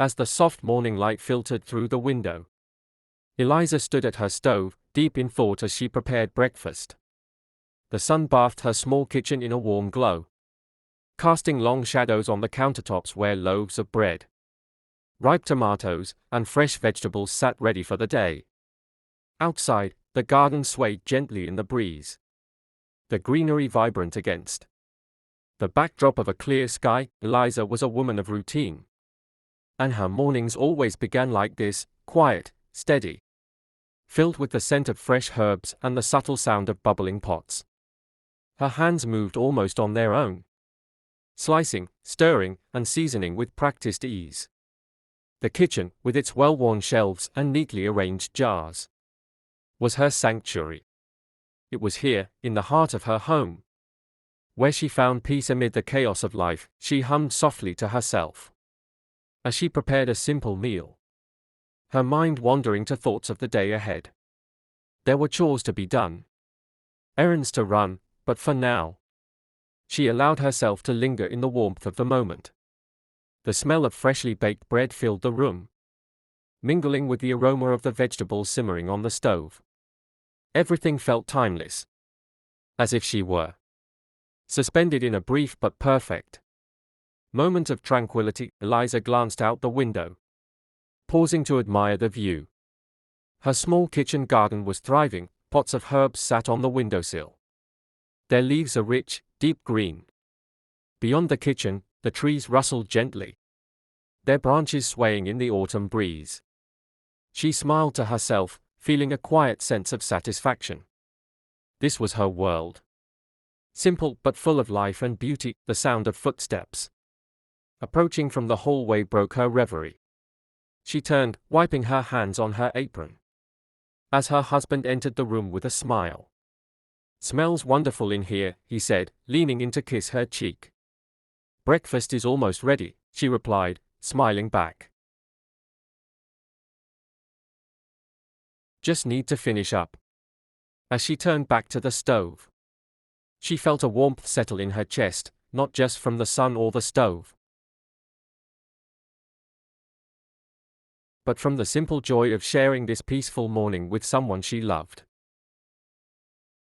as the soft morning light filtered through the window. Eliza stood at her stove, deep in thought as she prepared breakfast. The sun bathed her small kitchen in a warm glow, casting long shadows on the countertops where loaves of bread, ripe tomatoes, and fresh vegetables sat ready for the day. Outside, the garden swayed gently in the breeze, the greenery vibrant against the backdrop of a clear sky. Eliza was a woman of routine, and her mornings always began like this, quiet, steady, filled with the scent of fresh herbs and the subtle sound of bubbling pots. Her hands moved almost on their own, slicing, stirring, and seasoning with practiced ease. The kitchen, with its well-worn shelves and neatly arranged jars, was her sanctuary. It was here, in the heart of her home, where she found peace amid the chaos of life. She hummed softly to herself as she prepared a simple meal, her mind wandering to thoughts of the day ahead. There were chores to be done, errands to run, but for now, she allowed herself to linger in the warmth of the moment. The smell of freshly baked bread filled the room, mingling with the aroma of the vegetables simmering on the stove. Everything felt timeless, as if she were suspended in a brief but perfect moment of tranquility. Eliza glanced out the window, pausing to admire the view. Her small kitchen garden was thriving, pots of herbs sat on the windowsill, their leaves a rich, deep green. Beyond the kitchen, the trees rustled gently, their branches swaying in the autumn breeze. She smiled to herself, feeling a quiet sense of satisfaction. This was her world. Simple but full of life and beauty. The sound of footsteps approaching from the hallway broke her reverie. She turned, wiping her hands on her apron, as her husband entered the room with a smile. "Smells wonderful in here," he said, leaning in to kiss her cheek. "Breakfast is almost ready," she replied, smiling back. "Just need to finish up." As she turned back to the stove, she felt a warmth settle in her chest, not just from the sun or the stove, but from the simple joy of sharing this peaceful morning with someone she loved.